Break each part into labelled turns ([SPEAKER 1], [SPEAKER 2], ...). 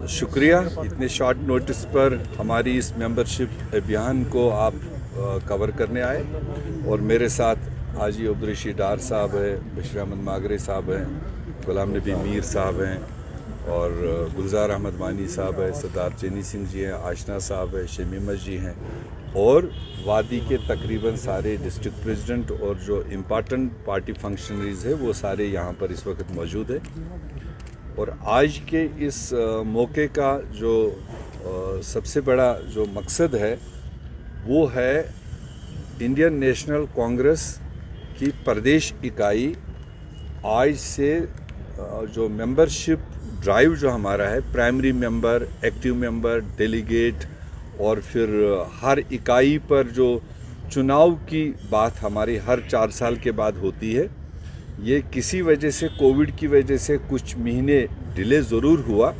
[SPEAKER 1] शुक्रिया इतने short notice पर हमारी इस मेंबरशिप अभियान को आप कवर करने आए। और मेरे साथ हाजी अब्दुल डार साहब हैं, बशीर अहमद मागरे साहब हैं, गुलाम नबी मीर साहब हैं और गुलजार अहमद वानी साहब हैं, सरदार चैनी सिंह जी हैं, आशना साहब हैं, शमीमा जी हैं और वादी के तकरीबन सारे डिस्ट्रिक्ट प्रेसिडेंट और जो इम्पॉर्टेंट पार्टी फंक्शनरीज है वो सारे यहाँ पर इस वक्त मौजूद है। और आज के इस मौके का जो सबसे बड़ा जो मकसद है वो है इंडियन नेशनल कांग्रेस की प्रदेश इकाई आज से जो मेंबरशिप ड्राइव जो हमारा है, primary member, active member, delegate और फिर हर इकाई पर जो चुनाव की बात हमारी हर 4 साल के बाद होती है, ये किसी वजह से कोविड की वजह से कुछ महीने डिले ज़रूर हुआ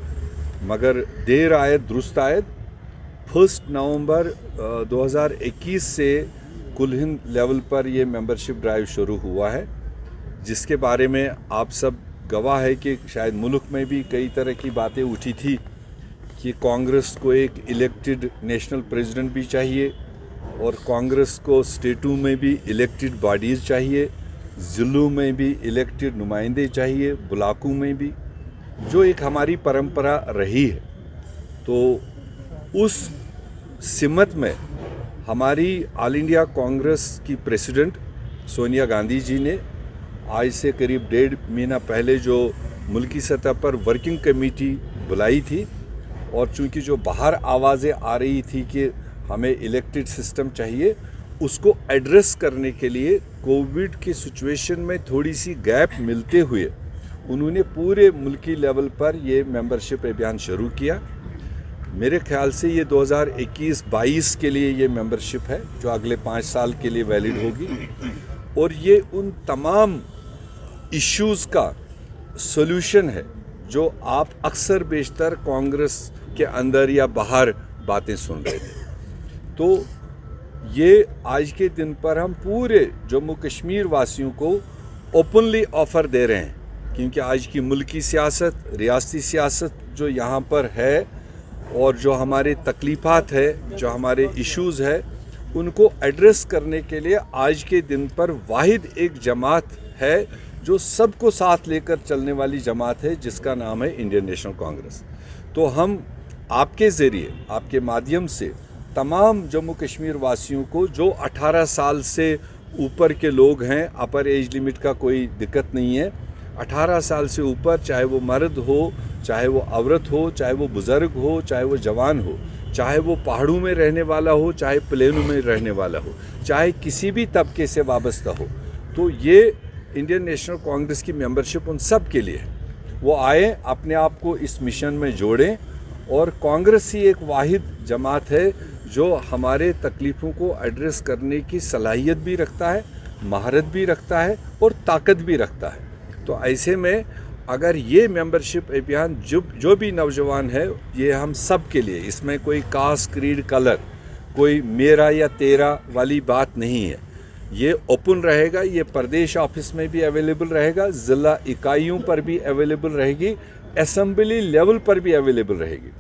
[SPEAKER 1] मगर देर आयत दुरुस्त आयत। 1 नवंबर 2021 से कुल हिंद लेवल पर ये मेंबरशिप ड्राइव शुरू हुआ है, जिसके बारे में आप सब गवाह है कि शायद मुल्क में भी कई तरह की बातें उठी थी कि कांग्रेस को एक इलेक्टेड नेशनल प्रेसिडेंट भी चाहिए और कांग्रेस को स्टेटों में भी इलेक्टेड बॉडीज़ चाहिए, ज़िलों में भी इलेक्टेड नुमाइंदे चाहिए, ब्लॉकों में भी, जो एक हमारी परंपरा रही है। तो उस सिमत में हमारी ऑल इंडिया कांग्रेस की प्रेसिडेंट सोनिया गांधी जी ने आज से करीब 1.5 महीना पहले जो मुल्की सतह पर वर्किंग कमेटी बुलाई थी और चूंकि जो बाहर आवाज़ें आ रही थी कि हमें इलेक्टेड सिस्टम चाहिए, उसको एड्रेस करने के लिए कोविड की सिचुएशन में थोड़ी सी गैप मिलते हुए उन्होंने पूरे मुल्की लेवल पर ये मेंबरशिप अभियान शुरू किया। मेरे ख्याल से ये 2021-22 के लिए ये मेंबरशिप है जो अगले 5 साल के लिए वैलिड होगी और ये उन तमाम इश्यूज़ का सॉल्यूशन है जो आप अक्सर बेशतर कांग्रेस के अंदर या बाहर बातें सुन रहे थे। तो ये आज के दिन पर हम पूरे जम्मू कश्मीर वासियों को ओपनली ऑफ़र दे रहे हैं, क्योंकि आज की मुल्की सियासत, रियासती सियासत जो यहाँ पर है और जो हमारे तकलीफ़ात है, जो हमारे इश्यूज़ है, उनको एड्रेस करने के लिए आज के दिन पर वाहिद एक जमात है जो सबको साथ लेकर चलने वाली जमात है, जिसका नाम है इंडियन नेशनल कांग्रेस। तो हम आपके ज़रिए, आपके माध्यम से तमाम जम्मू कश्मीर वासियों को जो 18 साल से ऊपर के लोग हैं, अपर एज लिमिट का कोई दिक्कत नहीं है, 18 साल से ऊपर, चाहे वो मर्द हो, चाहे वो औरत हो, चाहे वो बुज़ुर्ग हो, चाहे वो जवान हो, चाहे वो पहाड़ों में रहने वाला हो, चाहे प्लेनों में रहने वाला हो, चाहे किसी भी तबके से वाबस्ता हो, तो ये इंडियन नेशनल कांग्रेस की मेंबरशिप उन सब के लिए है। वो आए, अपने आप को इस मिशन में जोड़ें और कांग्रेस ही एक वाहिद जमात है जो हमारे तकलीफ़ों को एड्रेस करने की सलाहियत भी रखता है, महारत भी रखता है और ताकत भी रखता है। तो ऐसे में अगर ये मेंबरशिप अभियान जो भी नौजवान है, ये हम सब के लिए, इसमें कोई कास्ट, क्रीड, कलर, कोई मेरा या तेरा वाली बात नहीं है। ये ओपन रहेगा, ये प्रदेश ऑफिस में भी अवेलेबल रहेगा, ज़िला इकाइयों पर भी अवेलेबल रहेगी, असेंबली लेवल पर भी अवेलेबल रहेगी।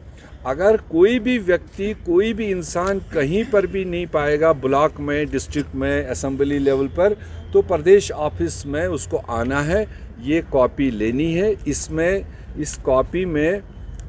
[SPEAKER 1] अगर कोई भी व्यक्ति, कोई भी इंसान कहीं पर भी नहीं पाएगा, ब्लॉक में, डिस्ट्रिक्ट में, असेंबली लेवल पर, तो प्रदेश ऑफिस में उसको आना है, ये कॉपी लेनी है। इसमें इस कॉपी में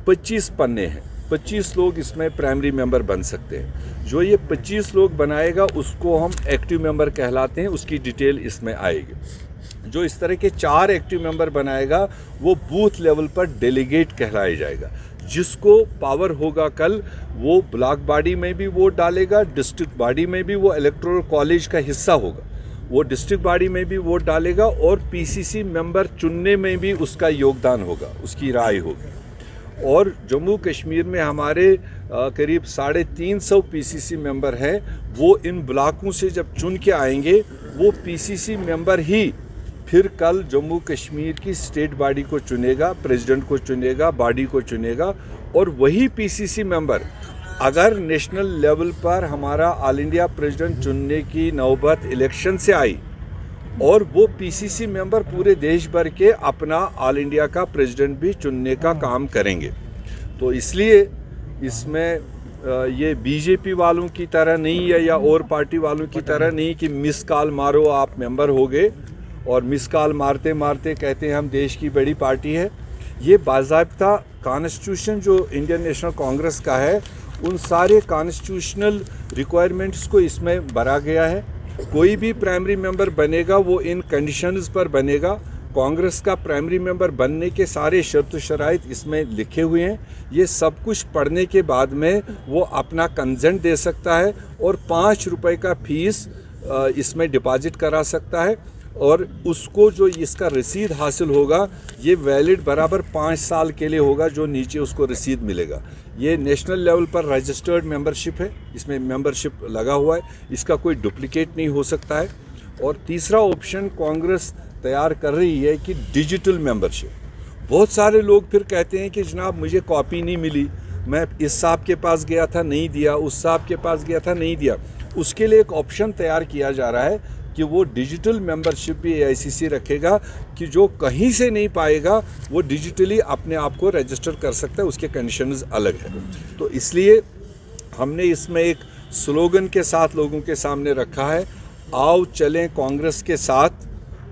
[SPEAKER 1] 25 पन्ने हैं, 25 लोग इसमें प्राइमरी मेंबर बन सकते हैं। जो ये 25 लोग बनाएगा उसको हम एक्टिव मेंबर कहलाते हैं, उसकी डिटेल इसमें आएगी। जो इस तरह के 4 एक्टिव मेंबर बनाएगा वो बूथ लेवल पर डेलीगेट कहलाया जाएगा, जिसको पावर होगा कल वो ब्लॉक बॉडी में भी वोट डालेगा, डिस्ट्रिक्ट बॉडी में भी वो इलेक्टोरल कॉलेज का हिस्सा होगा, वो डिस्ट्रिक्ट बॉडी में भी वोट डालेगा और पीसीसी मेंबर चुनने में भी उसका योगदान होगा, उसकी राय होगी। और जम्मू कश्मीर में हमारे करीब 350 पीसीसी मेंबर हैं, वो इन ब्लॉकों से जब चुन के आएंगे वो पीसीसी मेंबर ही फिर कल जम्मू कश्मीर की स्टेट बॉडी को चुनेगा, प्रेसिडेंट को चुनेगा, बॉडी को चुनेगा। और वही पीसीसी मेंबर अगर नेशनल लेवल पर हमारा ऑल इंडिया प्रेसिडेंट चुनने की नौबत इलेक्शन से आई और वो पीसीसी मेंबर पूरे देश भर के अपना ऑल इंडिया का प्रेसिडेंट भी चुनने का काम करेंगे। तो इसलिए इसमें ये बीजेपी वालों की तरह नहीं है या और पार्टी वालों की तरह नहीं कि मिस कॉल मारो आप मेंबर हो गए और मिस कॉल मारते मारते कहते हैं हम देश की बड़ी पार्टी है। ये बाज़ाब्ता कॉन्स्टिट्यूशन जो इंडियन नेशनल कांग्रेस का है उन सारे कॉन्स्टिट्यूशनल रिक्वायरमेंट्स को इसमें भरा गया है। कोई भी प्राइमरी मेंबर बनेगा वो इन कंडीशंस पर बनेगा। कांग्रेस का प्राइमरी मेंबर बनने के सारे शर्त शराइत इसमें लिखे हुए हैं। ये सब कुछ पढ़ने के बाद में वो अपना कंसेंट दे सकता है और 5 रुपए का फीस इसमें डिपॉजिट करा सकता है और उसको जो इसका रसीद हासिल होगा ये वैलिड बराबर 5 साल के लिए होगा जो नीचे उसको रसीद मिलेगा। ये नेशनल लेवल पर रजिस्टर्ड मेंबरशिप है, इसमें मेंबरशिप लगा हुआ है, इसका कोई डुप्लीकेट नहीं हो सकता है। और तीसरा ऑप्शन कांग्रेस तैयार कर रही है कि डिजिटल मेंबरशिप। बहुत सारे लोग फिर कहते हैं कि जनाब मुझे कॉपी नहीं मिली, मैं इस साहब के पास गया था नहीं दिया, उस साहब के पास गया था नहीं दिया। उसके लिए एक ऑप्शन तैयार किया जा रहा है कि वो डिजिटल मेंबरशिप भी AICC रखेगा कि जो कहीं से नहीं पाएगा वो डिजिटली अपने आप को रजिस्टर कर सकता है, उसके कंडीशंस अलग है। तो इसलिए हमने इसमें एक स्लोगन के साथ लोगों के सामने रखा है, आओ चलें कांग्रेस के साथ,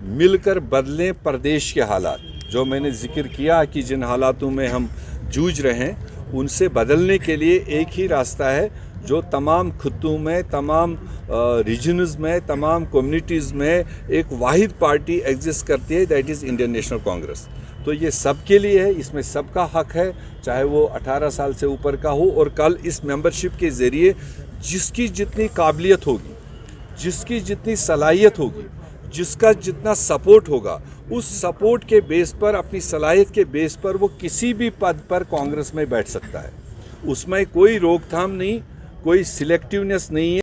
[SPEAKER 1] मिलकर बदलें प्रदेश के हालात। जो मैंने जिक्र किया कि जिन हालातों में हम जूझ रहे हैं उनसे बदलने के लिए एक ही रास्ता है जो तमाम खित्तों में, तमाम रीजन्स में, तमाम कम्युनिटीज़ में एक वाहिद पार्टी एग्जिस्ट करती है, that is Indian national Congress. तो ये सबके लिए है, इसमें सबका हक है, चाहे वो 18 साल से ऊपर का हो। और कल इस मेंबरशिप के ज़रिए जिसकी जितनी काबिलियत होगी, जिसकी जितनी सलाहियत होगी, जिसका जितना सपोर्ट होगा, उस सपोर्ट के बेस पर, अपनी सलाहियत के बेस पर वो किसी भी पद पर कांग्रेस में बैठ सकता है। उसमें कोई रोकथाम नहीं, कोई सिलेक्टिवनेस नहीं है।